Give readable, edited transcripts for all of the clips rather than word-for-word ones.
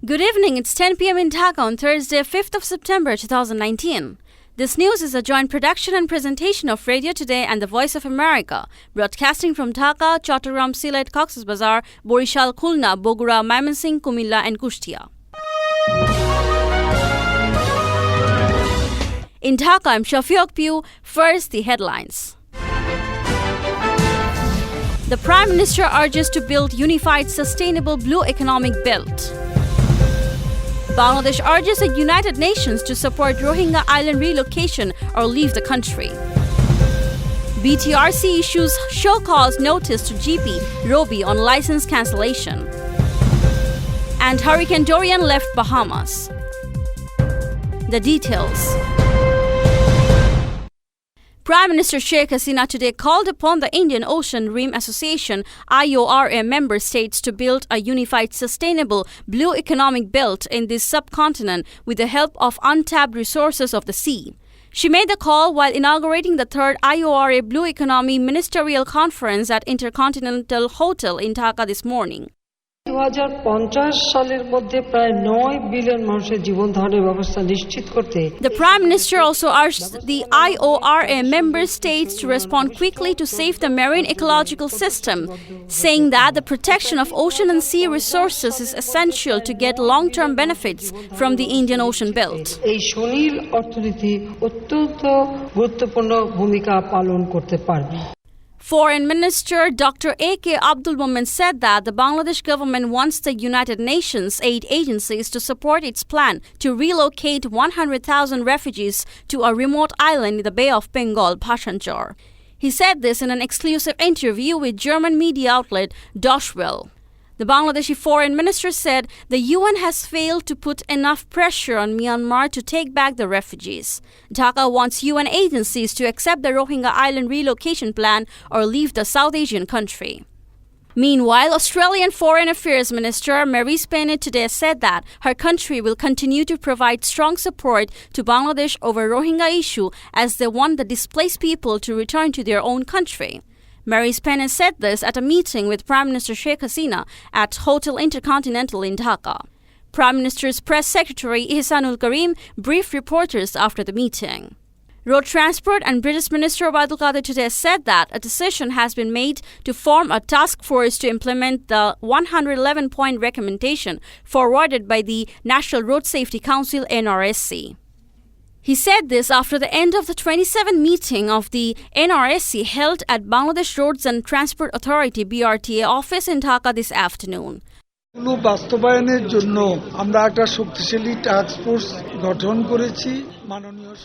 Good evening, it's 10 p.m. in Dhaka on Thursday, 5th of September 2019. This news is a joint production and presentation of Radio Today and the Voice of America, broadcasting from Dhaka, Chattogram, Sylhet, Cox's Bazar, Borishal, Khulna, Bogura, Mymensingh, Kumilla and Kushtia. In Dhaka, I'm Shafiq Piu. First, the headlines. The Prime Minister urges to build unified, sustainable blue economic belt. Bangladesh urges the United Nations to support Rohingya island relocation or leave the country. BTRC issues show cause notice to GP Robi on license cancellation. And Hurricane Dorian left Bahamas. The details. Prime Minister Sheikh Hasina today called upon the Indian Ocean Rim Association IORA member states to build a unified, sustainable blue economic belt in this subcontinent with the help of untapped resources of the sea. She made the call while inaugurating the third IORA Blue Economy Ministerial Conference at Intercontinental Hotel in Dhaka this morning. 2050 সালের মধ্যে প্রায় 9 billion মানুষের জীবন ধারণের ব্যবস্থা নিশ্চিত করতে The Prime Minister also urged the IORA member states to respond quickly to save the marine ecological system, saying that the protection of ocean and sea resources is essential to get long-term benefits from the Indian Ocean Belt. এই সুনীল অর্থনীতি অত্যন্ত গুরুত্বপূর্ণ ভূমিকা পালন করতে পারবে. Foreign Minister Dr. A.K. Abdul Momen said that the Bangladesh government wants the United Nations aid agencies to support its plan to relocate 100,000 refugees to a remote island in the Bay of Bengal, Bhasanchar. He said this in an exclusive interview with German media outlet Deutsche Welle. The Bangladeshi foreign minister said the UN has failed to put enough pressure on Myanmar to take back the refugees. Dhaka wants UN agencies to accept the Rohingya island relocation plan or leave the South Asian country. Meanwhile, Australian Foreign Affairs Minister Marise Payne today said that her country will continue to provide strong support to Bangladesh over Rohingya issue as they want the displaced people to return to their own country. Marise Payne said this at a meeting with Prime Minister Sheikh Hasina at Hotel Intercontinental in Dhaka. Prime Minister's Press Secretary Ihsanul Karim briefed reporters after the meeting. Road Transport and British Minister Obaidul Qadir today said that a decision has been made to form a task force to implement the 111-point recommendation forwarded by the National Road Safety Council NRSC. He said this after the end of the 27th meeting of the NRSC held at Bangladesh Roads and Transport Authority BRTA office in Dhaka this afternoon. বাস্তবায়নের জন্য আমরা একটা শক্তিশালী task force গঠন করেছি.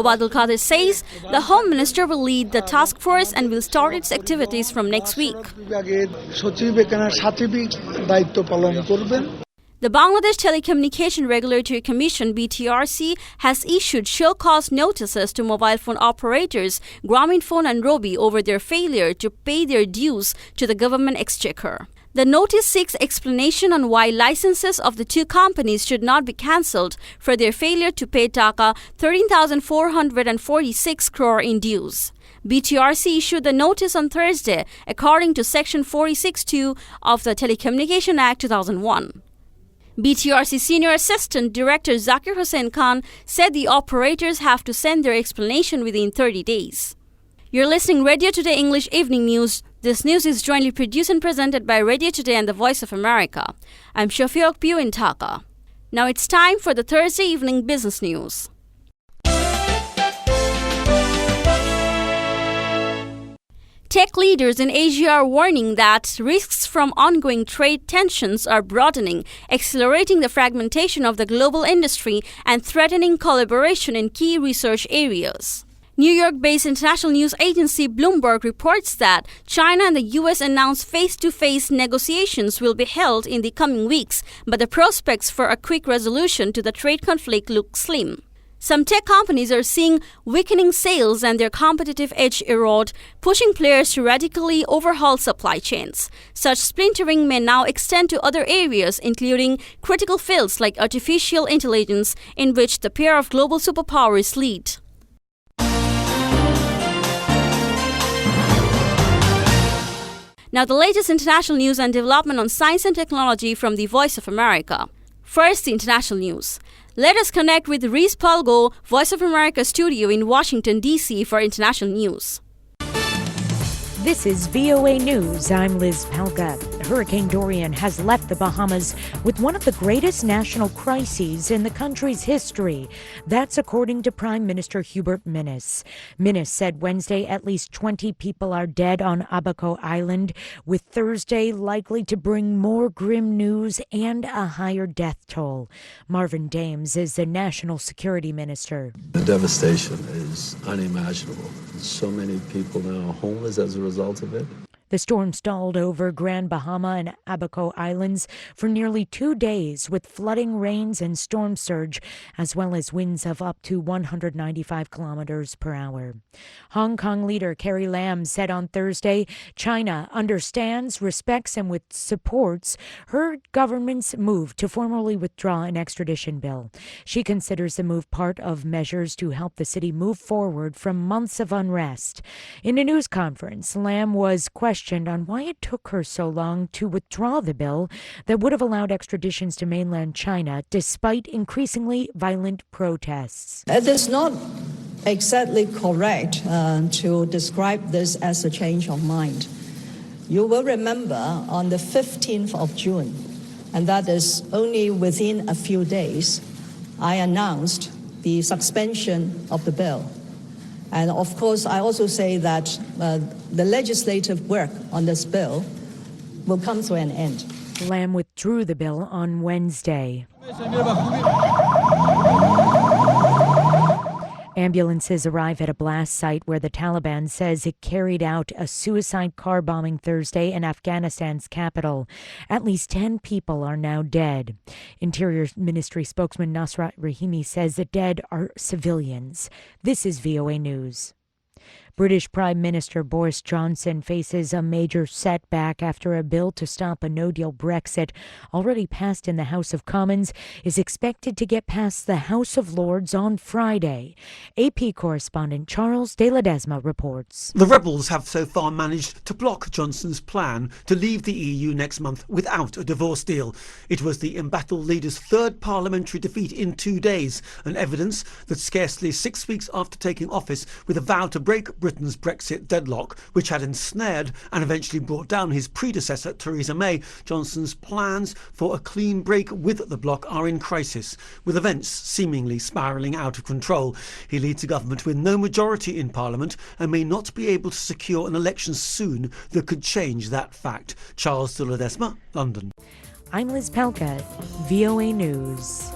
Obaidul Qadir says the Home Minister will lead the task force and will start its activities from next week. বিভাগের সচিব এখানে সার্বিক দায়িত্ব পালন করবেন. The Bangladesh Telecommunication Regulatory Commission BTRC has issued show cause notices to mobile phone operators Grameenphone and Robi over their failure to pay their dues to the government exchequer. The notice seeks explanation on why licenses of the two companies should not be cancelled for their failure to pay Dhaka 13,446 crore in dues. BTRC issued the notice on Thursday according to Section 46(2) of the Telecommunication Act 2001. BTRC Senior Assistant Director Zakir Hussain Khan said the operators have to send their explanation within 30 days. You're listening Radio Today English Evening News. This news is jointly produced and presented by Radio Today and the Voice of America. I'm Shafiq Piu in Dhaka. Now it's time for the Thursday evening business news. Tech leaders in Asia are warning that risks from ongoing trade tensions are broadening, accelerating the fragmentation of the global industry and threatening collaboration in key research areas. New York-based international news agency Bloomberg reports that China and the U.S. announced face-to-face negotiations will be held in the coming weeks, but the prospects for a quick resolution to the trade conflict look slim. Some tech companies are seeing weakening sales and their competitive edge erode, pushing players to radically overhaul supply chains. Such splintering may now extend to other areas, including critical fields like artificial intelligence, in which the pair of global superpowers lead. Now the latest international news and development on science and technology from the Voice of America. First, the international news. Let us connect with Reese Palgo, Voice of America studio in Washington, D.C. for international news. This is VOA News. I'm Liz Palka. Hurricane Dorian has left the Bahamas with one of the greatest national crises in the country's history. That's according to Prime Minister Hubert Minnis. Minnis said Wednesday at least 20 people are dead on Abaco Island, with Thursday likely to bring more grim news and a higher death toll. Marvin Dames is the National Security Minister. The devastation is unimaginable. So many people now homeless as a result of it. The storm stalled over Grand Bahama and Abaco Islands for nearly 2 days, with flooding, rains, and storm surge, as well as winds of up to 195 kilometers per hour. Hong Kong leader Carrie Lam said on Thursday China understands, respects, and supports her government's move to formally withdraw an extradition bill. She considers the move part of measures to help the city move forward from months of unrest. In a news conference, Lam was questioned on why it took her so long to withdraw the bill that would have allowed extraditions to mainland China despite increasingly violent protests. It is not exactly correct to describe this as a change of mind. You will remember on the 15th of June, and that is only within a few days, I announced the suspension of the bill. And of course, I also say that the legislative work on this bill will come to an end. Lam withdrew the bill on Wednesday. Ambulances arrive at a blast site where the Taliban says it carried out a suicide car bombing Thursday in Afghanistan's capital. At least 10 people are now dead. Interior Ministry spokesman Nasrat Rahimi says the dead are civilians. This is VOA News. British Prime Minister Boris Johnson faces a major setback after a bill to stop a no-deal Brexit, already passed in the House of Commons, is expected to get past the House of Lords on Friday. AP correspondent Charles de Ledesma reports. The rebels have so far managed to block Johnson's plan to leave the EU next month without a divorce deal. It was the embattled leader's third parliamentary defeat in 2 days, and evidence that scarcely 6 weeks after taking office with a vow to break Britain's Brexit deadlock, which had ensnared and eventually brought down his predecessor Theresa May, Johnson's plans for a clean break with the bloc are in crisis, with events seemingly spiralling out of control. He leads a government with no majority in Parliament and may not be able to secure an election soon that could change that fact. Charles de Ledesma, London. I'm Liz Pelka, VOA News.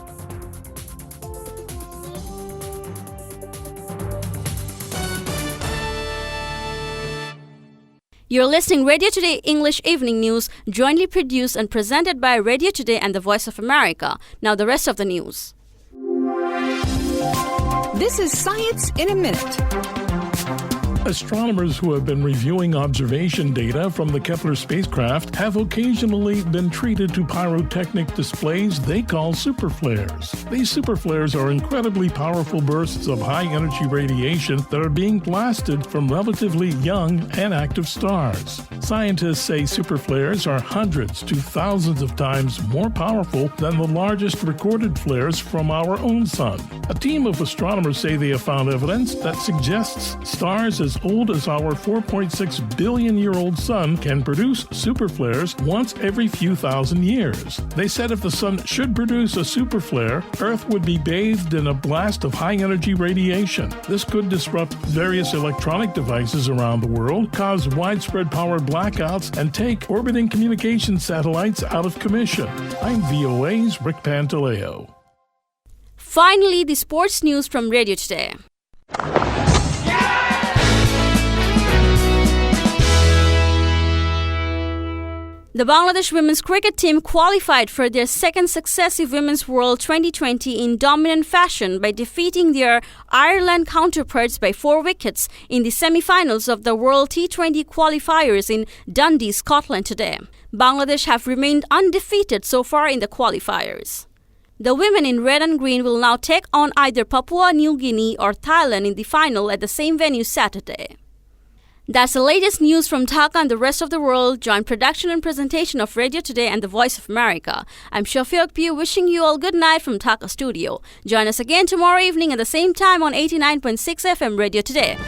You're listening Radio Today English Evening News, jointly produced and presented by Radio Today and the Voice of America. Now the rest of the news. This is Science in a Minute. Astronomers who have been reviewing observation data from the Kepler spacecraft have occasionally been treated to pyrotechnic displays they call superflares. These superflares are incredibly powerful bursts of high-energy radiation that are being blasted from relatively young and active stars. Scientists say superflares are hundreds to thousands of times more powerful than the largest recorded flares from our own sun. A team of astronomers say they have found evidence that suggests stars as old as our 4.6 billion-year-old sun can produce superflares once every few thousand years. They said if the sun should produce a superflare, Earth would be bathed in a blast of high-energy radiation. This could disrupt various electronic devices around the world, cause widespread power blackouts, and take orbiting communication satellites out of commission. I'm VOA's Rick Pantaleo. Finally, the sports news from Radio Today. The Bangladesh women's cricket team qualified for their second successive Women's World 2020 in dominant fashion by defeating their Ireland counterparts by 4 wickets in the semi-finals of the World T20 qualifiers in Dundee, Scotland today. Bangladesh have remained undefeated so far in the qualifiers. The women in red and green will now take on either Papua New Guinea or Thailand in the final at the same venue Saturday. That's the latest news from Dhaka and the rest of the world. Joint production and presentation of Radio Today and The Voice of America. I'm Shafiq Pugh wishing you all good night from Dhaka studio. Join us again tomorrow evening at the same time on 89.6 FM Radio Today.